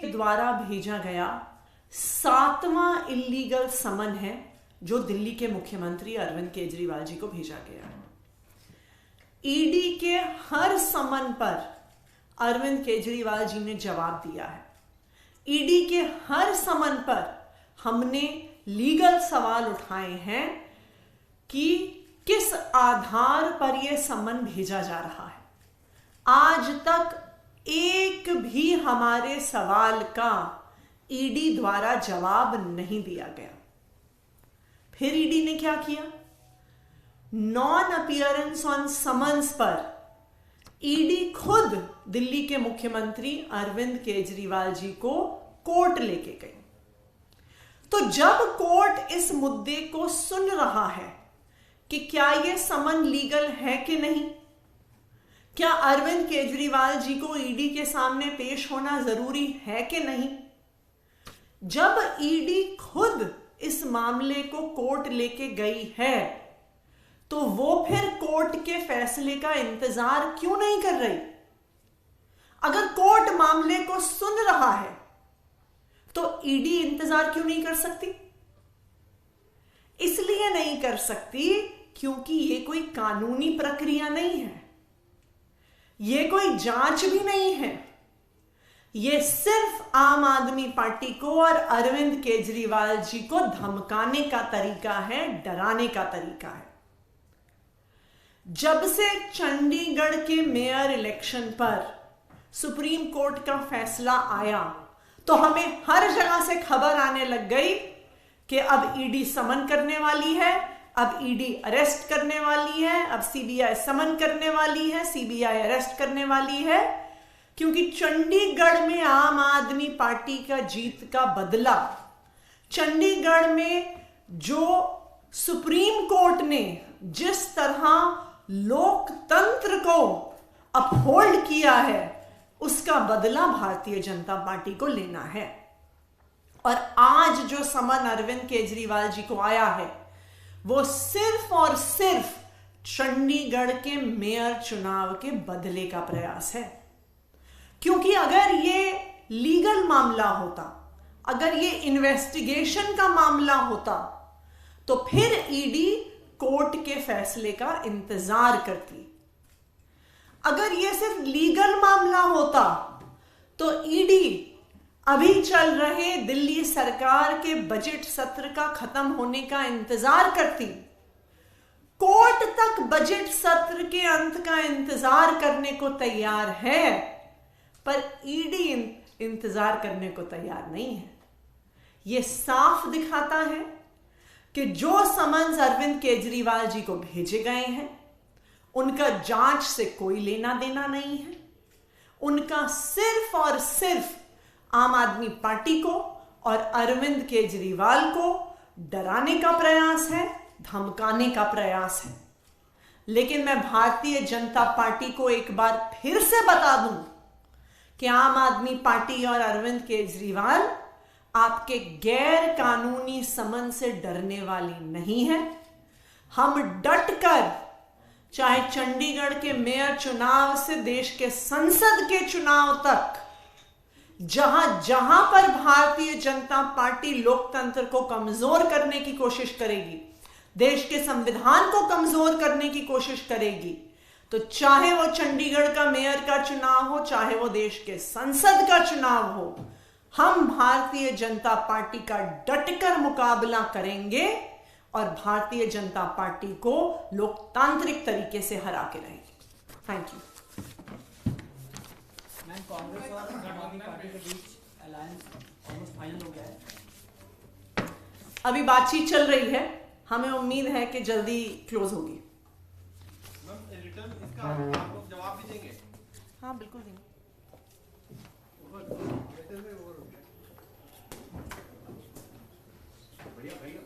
द्वारा भेजा गया 7वां इलीगल समन है जो दिल्ली के मुख्यमंत्री अरविंद केजरीवाल जी को भेजा गया है। ईडी के हर समन पर अरविंद केजरीवाल जी ने जवाब दिया है। ईडी के हर समन पर हमने लीगल सवाल उठाए हैं कि किस आधार पर यह समन भेजा जा रहा है। आज तक एक भी हमारे सवाल का ईडी द्वारा जवाब नहीं दिया गया। फिर ईडी ने क्या किया? नॉन अपीयरेंस ऑन समन्स पर ईडी खुद दिल्ली के मुख्यमंत्री अरविंद केजरीवाल जी को कोर्ट लेके गई। तो जब कोर्ट इस मुद्दे को सुन रहा है कि क्या यह समन लीगल है कि नहीं, क्या अरविंद केजरीवाल जी को ईडी के सामने पेश होना जरूरी है कि नहीं, जब ईडी खुद इस मामले को कोर्ट लेके गई है तो वो फिर कोर्ट के फैसले का इंतजार क्यों नहीं कर रही? अगर कोर्ट मामले को सुन रहा है तो ईडी इंतजार क्यों नहीं कर सकती? इसलिए नहीं कर सकती क्योंकि यह कोई कानूनी प्रक्रिया नहीं है, यह कोई जांच भी नहीं है। यह सिर्फ आम आदमी पार्टी को और अरविंद केजरीवाल जी को धमकाने का तरीका है, डराने का तरीका है। जब से चंडीगढ़ के मेयर इलेक्शन पर सुप्रीम कोर्ट का फैसला आया तो हमें हर जगह से खबर आने लग गई कि अब ईडी समन करने वाली है, अब ईडी अरेस्ट करने वाली है, अब सीबीआई समन करने वाली है, सीबीआई अरेस्ट करने वाली है, क्योंकि चंडीगढ़ में आम आदमी पार्टी का जीत का बदला, चंडीगढ़ में जो सुप्रीम कोर्ट ने जिस तरह लोकतंत्र को अपहोल्ड किया है उसका बदला भारतीय जनता पार्टी को लेना है। और आज जो समन अरविंद केजरीवाल जी को आया है वो सिर्फ और सिर्फ चंडीगढ़ के मेयर चुनाव के बदले का प्रयास है। क्योंकि अगर ये लीगल मामला होता, अगर ये इन्वेस्टिगेशन का मामला होता तो फिर ईडी कोर्ट के फैसले का इंतजार करती। अगर यह सिर्फ लीगल मामला होता तो ईडी अभी चल रहे दिल्ली सरकार के बजट सत्र का खत्म होने का इंतजार करती। कोर्ट तक बजट सत्र के अंत का इंतजार करने को तैयार है, पर ईडी इंतजार करने को तैयार नहीं है। यह साफ दिखाता है कि जो समन्स अरविंद केजरीवाल जी को भेजे गए हैं उनका जांच से कोई लेना देना नहीं है। उनका सिर्फ और सिर्फ आम आदमी पार्टी को और अरविंद केजरीवाल को डराने का प्रयास है, धमकाने का प्रयास है। लेकिन मैं भारतीय जनता पार्टी को एक बार फिर से बता दूं कि आम आदमी पार्टी और अरविंद केजरीवाल आपके गैर कानूनी समन से डरने वाली नहीं है। हम डटकर चाहे चंडीगढ़ के मेयर चुनाव से देश के संसद के चुनाव तक, जहां जहां पर भारतीय जनता पार्टी लोकतंत्र को कमजोर करने की कोशिश करेगी, देश के संविधान को कमजोर करने की कोशिश करेगी, तो चाहे वो चंडीगढ़ का मेयर का चुनाव हो, चाहे वो देश के संसद का चुनाव हो, हम भारतीय जनता पार्टी का डटकर मुकाबला करेंगे और भारतीय जनता पार्टी को लोकतांत्रिक तरीके से हरा के रहेंगे। Thank you. कांग्रेस और आम आदमी पार्टी के बीच अलायंस ऑलमोस्ट फाइनल हो गया है। अभी बातचीत चल रही है, हमें उम्मीद है कि जल्दी क्लोज होगी। मैम रिटर्न इसका आप लोग जवाब भी देंगे? हाँ बिल्कुल देंगे। बढ़िया भैया